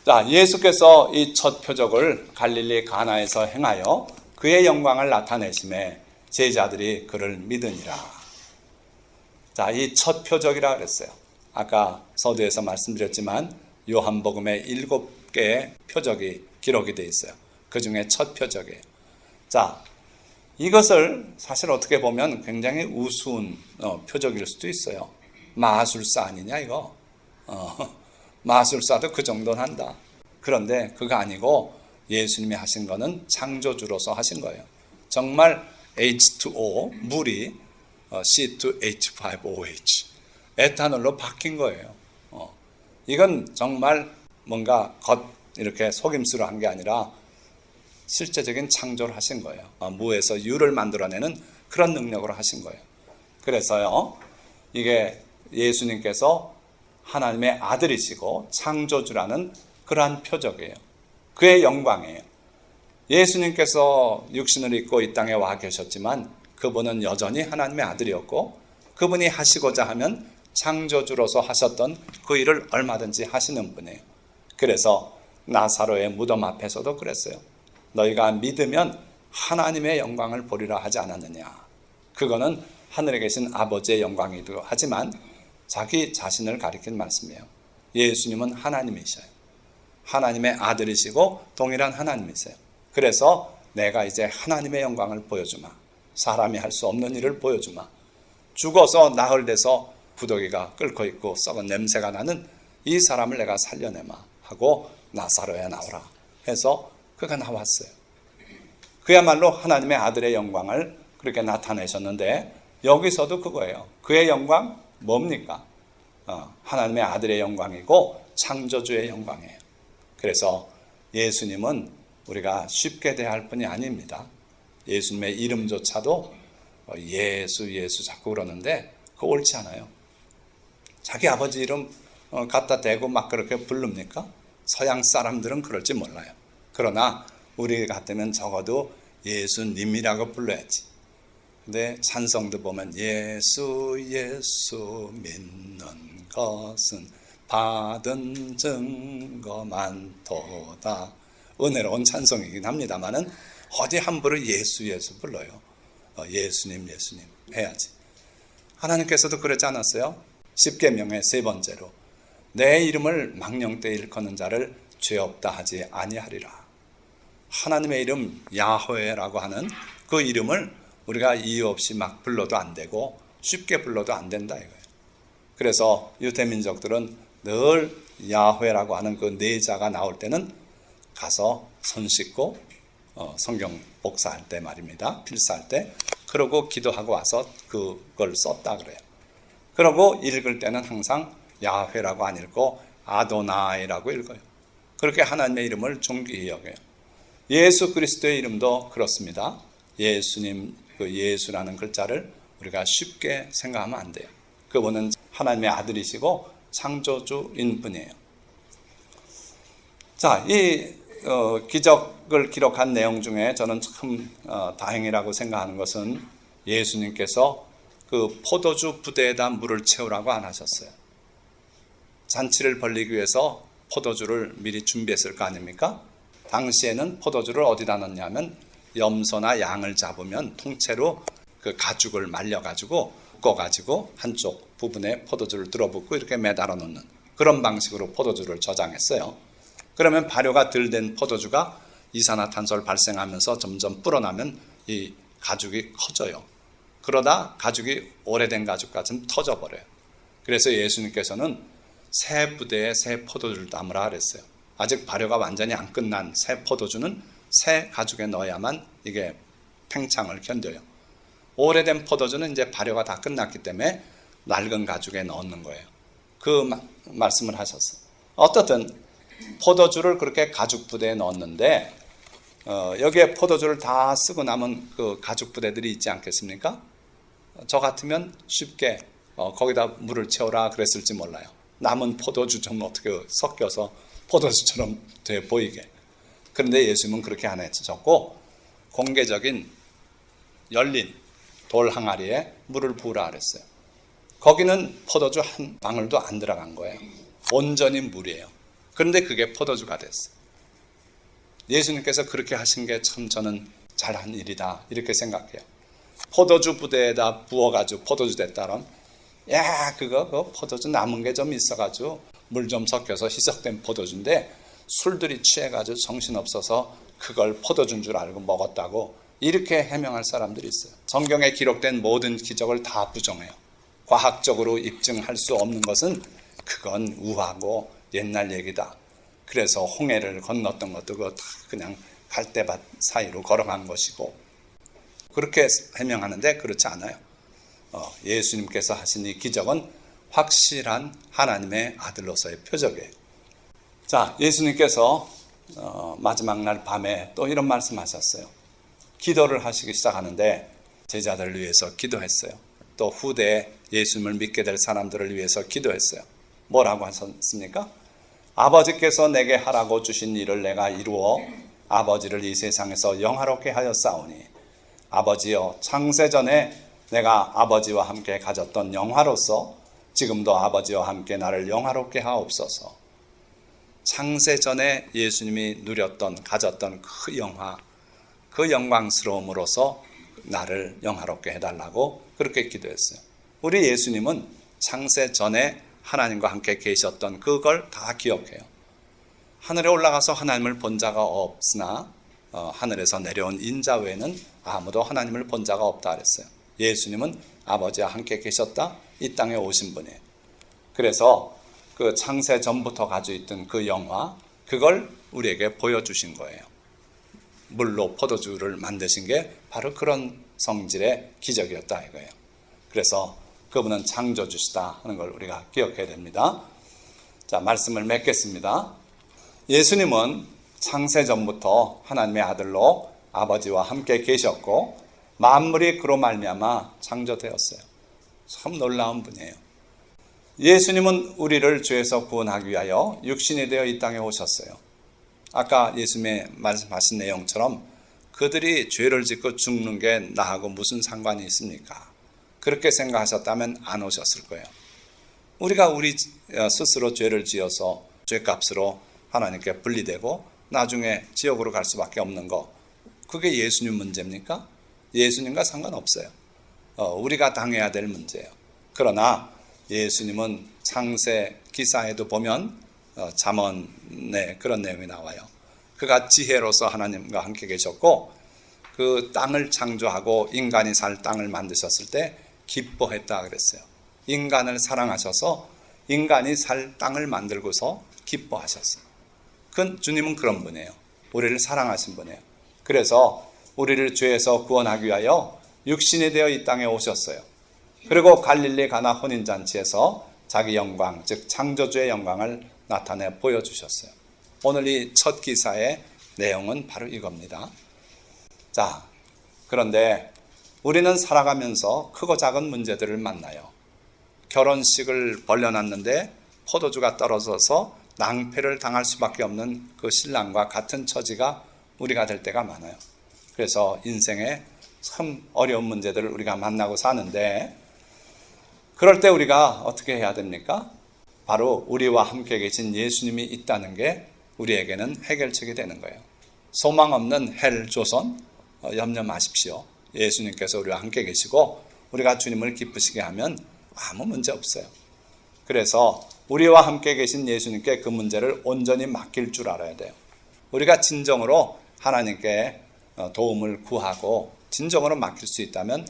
자, 예수께서 이 첫 표적을 갈릴리 가나에서 행하여 그의 영광을 나타내심에 제자들이 그를 믿으니라. 자, 이 첫 표적이라 그랬어요. 아까 서두에서 말씀드렸지만 요한복음에 7개의 표적이 기록이 되어 있어요. 그 중에 첫 표적이에요. 자, 이것을 사실 어떻게 보면 굉장히 우스운 표적일 수도 있어요. 마술사 아니냐 이거. 마술사도 그 정도는 한다. 그런데 그거 아니고 예수님이 하신 거는 창조주로서 하신 거예요. 정말 H2O, 물이 C2H5OH, 에탄올로 바뀐 거예요. 이건 정말 뭔가 이렇게 속임수로 한 게 아니라 실제적인 창조를 하신 거예요. 무에서 유를 만들어내는 그런 능력으로 하신 거예요. 그래서요, 이게 예수님께서 하나님의 아들이시고 창조주라는 그러한 표적이에요. 그의 영광이에요. 예수님께서 육신을 입고 이 땅에 와 계셨지만 그분은 여전히 하나님의 아들이었고 그분이 하시고자 하면 창조주로서 하셨던 그 일을 얼마든지 하시는 분이에요. 그래서 나사로의 무덤 앞에서도 그랬어요. 너희가 믿으면 하나님의 영광을 보리라 하지 않았느냐. 그거는 하늘에 계신 아버지의 영광이기도 하지만 자기 자신을 가리킨 말씀이에요. 예수님은 하나님이셔요. 하나님의 아들이시고 동일한 하나님이세요. 그래서 내가 이제 하나님의 영광을 보여주마. 사람이 할 수 없는 일을 보여주마. 죽어서 나흘 돼서 구더기가 끓고 있고 썩은 냄새가 나는 이 사람을 내가 살려내마 하고 나사로야 나오라 해서 그가 나왔어요. 그야말로 하나님의 아들의 영광을 그렇게 나타내셨는데 여기서도 그거예요. 그의 영광 뭡니까? 하나님의 아들의 영광이고 창조주의 영광이에요. 그래서 예수님은 우리가 쉽게 대할 분이 아닙니다. 예수님의 이름조차도 예수 자꾸 그러는데 그거 옳지 않아요. 자기 아버지 이름 갖다 대고 막 그렇게 부릅니까? 서양 사람들은 그럴지 몰라요. 그러나 우리 같으면 적어도 예수님이라고 불러야지. 근데 찬송도 보면 예수 믿는 것은 받은 증거 많도다. 은혜로운 찬송이긴 합니다만은 어디 함부로 예수 불러요. 예수님 해야지. 하나님께서도 그러지 않았어요? 십계명의 세 번째로 내 이름을 망령되이 일컫는 자를 죄 없다 하지 아니하리라. 하나님의 이름 야훼라고 하는 그 이름을 우리가 이유 없이 막 불러도 안 되고 쉽게 불러도 안 된다 이거예요. 그래서 유대민족들은 늘 야훼라고 하는 그 네 자가 나올 때는 가서 손 씻고 성경 복사할 때 말입니다. 필사할 때 그러고 기도하고 와서 그걸 썼다 그래요. 그러고 읽을 때는 항상 야훼라고 안 읽고 아도나이라고 읽어요. 그렇게 하나님의 이름을 존귀히 여겨요. 예수 그리스도의 이름도 그렇습니다. 예수님, 그 예수라는 글자를 우리가 쉽게 생각하면 안 돼요. 그분은 하나님의 아들이시고 창조주인 분이에요. 자, 이 기적 구약을 기록한 내용 중에 저는 참 다행이라고 생각하는 것은 예수님께서 그 포도주 부대에다 물을 채우라고 안 하셨어요. 잔치를 벌이기 위해서 포도주를 미리 준비했을 거 아닙니까? 당시에는 포도주를 어디다 넣냐면 염소나 양을 잡으면 통째로 그 가죽을 말려가지고 묶어가지고 한쪽 부분에 포도주를 들어붓고 이렇게 매달아 놓는 그런 방식으로 포도주를 저장했어요. 그러면 발효가 덜 된 포도주가 이산화탄소를 발생하면서 점점 불어나면 이 가죽이 커져요. 그러다 가죽이 오래된 가죽까지는 터져버려요. 그래서 예수님께서는 새 부대에 새 포도주를 담으라 그랬어요. 아직 발효가 완전히 안 끝난 새 포도주는 새 가죽에 넣어야만 이게 팽창을 견뎌요. 오래된 포도주는 이제 발효가 다 끝났기 때문에 낡은 가죽에 넣는 거예요. 그 말씀을 하셨어요. 어떻든 포도주를 그렇게 가죽 부대에 넣었는데 여기에 포도주를 다 쓰고 남은 그 가죽 부대들이 있지 않겠습니까? 저 같으면 쉽게 거기다 물을 채우라 그랬을지 몰라요. 남은 포도주 좀 어떻게 섞여서 포도주처럼 돼 보이게. 그런데 예수님은 그렇게 안 해주셨고 공개적인 열린 돌 항아리에 물을 부으라 그랬어요. 거기는 포도주 한 방울도 안 들어간 거예요. 온전히 물이에요. 그런데 그게 포도주가 됐어요. 예수님께서 그렇게 하신 게 참 저는 잘한 일이다 이렇게 생각해요. 포도주 부대에다 부어가지고 포도주 됐다면 그거 포도주 남은 게 좀 있어가지고 물 좀 섞여서 희석된 포도주인데 술들이 취해가지고 정신없어서 그걸 포도주인 줄 알고 먹었다고 이렇게 해명할 사람들이 있어요. 성경에 기록된 모든 기적을 다 부정해요. 과학적으로 입증할 수 없는 것은 그건 우하고 옛날 얘기다. 그래서 홍해를 건넜던 것도 그거 다 그냥 갈대밭 사이로 걸어간 것이고 그렇게 해명하는데 그렇지 않아요. 예수님께서 하신 이 기적은 확실한 하나님의 아들로서의 표적이에요. 자, 예수님께서 마지막 날 밤에 또 이런 말씀하셨어요. 기도를 하시기 시작하는데 제자들을 위해서 기도했어요. 또 후대에 예수님을 믿게 될 사람들을 위해서 기도했어요. 뭐라고 하셨습니까? 아버지께서 내게 하라고 주신 일을 내가 이루어 아버지를 이 세상에서 영화롭게 하였사오니 아버지여 창세전에 내가 아버지와 함께 가졌던 영화로서 지금도 아버지와 함께 나를 영화롭게 하옵소서. 창세전에 예수님이 누렸던 가졌던 그 영화, 그 영광스러움으로서 나를 영화롭게 해달라고 그렇게 기도했어요. 우리 예수님은 창세전에 하나님과 함께 계셨던 그걸 다 기억해요. 하늘에 올라가서 하나님을 본 자가 없으나 하늘에서 내려온 인자 외에는 아무도 하나님을 본 자가 없다 그랬어요. 예수님은 아버지와 함께 계셨다 이 땅에 오신 분이에요. 그래서 그 창세 전부터 가지고 있던 그 영화 그걸 우리에게 보여주신 거예요. 물로 포도주를 만드신 게 바로 그런 성질의 기적이었다 이거예요. 그래서 그분은 창조주시다 하는 걸 우리가 기억해야 됩니다. 자, 말씀을 맺겠습니다. 예수님은 창세 전부터 하나님의 아들로 아버지와 함께 계셨고 만물이 그로 말미암아 창조되었어요. 참 놀라운 분이에요. 예수님은 우리를 죄에서 구원하기 위하여 육신이 되어 이 땅에 오셨어요. 아까 예수님의 말씀하신 내용처럼 그들이 죄를 짓고 죽는 게 나하고 무슨 상관이 있습니까? 그렇게 생각하셨다면 안 오셨을 거예요. 우리가 우리 스스로 죄를 지어서 죄값으로 하나님께 분리되고 나중에 지옥으로 갈 수밖에 없는 거 그게 예수님 문제입니까? 예수님과 상관없어요. 우리가 당해야 될 문제예요. 그러나 예수님은 창세 기사에도 보면 잠언에 그런 내용이 나와요. 그가 지혜로서 하나님과 함께 계셨고 그 땅을 창조하고 인간이 살 땅을 만드셨을 때 기뻐했다 그랬어요. 인간을 사랑하셔서 인간이 살 땅을 만들고서 기뻐하셨어요. 주님은 그런 분이에요. 우리를 사랑하신 분이에요. 그래서 우리를 죄에서 구원하기 위하여 육신이 되어 이 땅에 오셨어요. 그리고 갈릴리 가나 혼인잔치에서 자기 영광, 즉 창조주의 영광을 나타내 보여주셨어요. 오늘 이 첫 기사의 내용은 바로 이겁니다. 자, 그런데 우리는 살아가면서 크고 작은 문제들을 만나요. 결혼식을 벌려놨는데 포도주가 떨어져서 낭패를 당할 수밖에 없는 그 신랑과 같은 처지가 우리가 될 때가 많아요. 그래서 인생에 참 어려운 문제들을 우리가 만나고 사는데, 그럴 때 우리가 어떻게 해야 됩니까? 바로 우리와 함께 계신 예수님이 있다는 게 우리에게는 해결책이 되는 거예요. 소망 없는 헬 조선 염려 마십시오. 예수님께서 우리와 함께 계시고 우리가 주님을 기쁘시게 하면 아무 문제 없어요. 그래서 우리와 함께 계신 예수님께 그 문제를 온전히 맡길 줄 알아야 돼요. 우리가 진정으로 하나님께 도움을 구하고 진정으로 맡길 수 있다면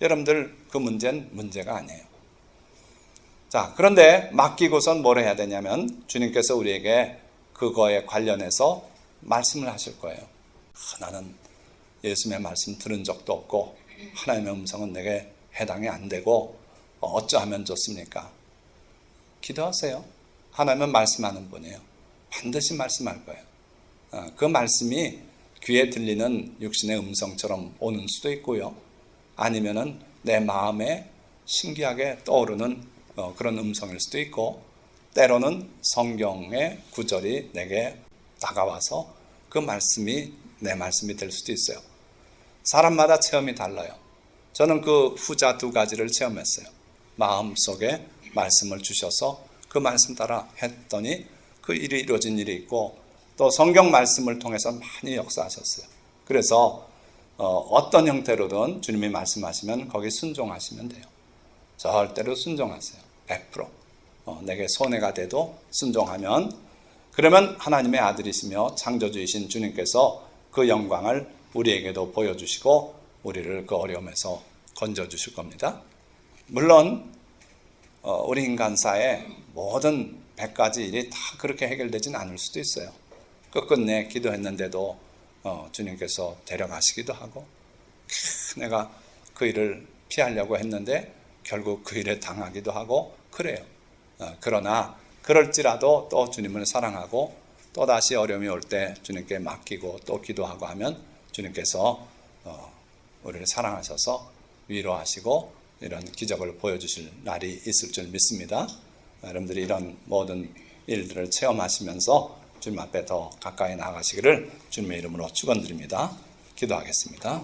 여러분들 그 문제는 문제가 아니에요. 자, 그런데 맡기고선 뭘 해야 되냐면 주님께서 우리에게 그거에 관련해서 말씀을 하실 거예요. 나는 예수님의 말씀 들은 적도 없고 하나님의 음성은 내게 해당이 안 되고 어쩌하면 좋습니까? 기도하세요. 하나님은 말씀하는 분이에요. 반드시 말씀할 거예요. 그 말씀이 귀에 들리는 육신의 음성처럼 오는 수도 있고요. 아니면은 내 마음에 신기하게 떠오르는 그런 음성일 수도 있고, 때로는 성경의 구절이 내게 다가와서 그 말씀이 내 말씀이 될 수도 있어요. 사람마다 체험이 달라요. 저는 그 후자 두 가지를 체험했어요. 마음속에 말씀을 주셔서 그 말씀 따라 했더니 그 일이 이루어진 일이 있고, 또 성경 말씀을 통해서 많이 역사하셨어요. 그래서 어떤 형태로든 주님이 말씀하시면 거기 순종하시면 돼요. 절대로 순종하세요. 100%. 내게 손해가 돼도 순종하면, 그러면 하나님의 아들이시며 창조주이신 주님께서 그 영광을 우리에게도 보여주시고 우리를 그 어려움에서 건져주실 겁니다. 물론 우리 인간사의 모든 100가지 일이 다 그렇게 해결되진 않을 수도 있어요. 끝끝내 기도했는데도 주님께서 데려가시기도 하고, 내가 그 일을 피하려고 했는데 결국 그 일에 당하기도 하고 그래요. 그러나 그럴지라도 또 주님을 사랑하고 또다시 어려움이 올 때 주님께 맡기고 또 기도하고 하면 주님께서 우리를 사랑하셔서 위로하시고 이런 기적을 보여주실 날이 있을 줄 믿습니다. 여러분들이 이런 모든 일들을 체험하시면서 주님 앞에 더 가까이 나아가시기를 주님의 이름으로 축원드립니다. 기도하겠습니다.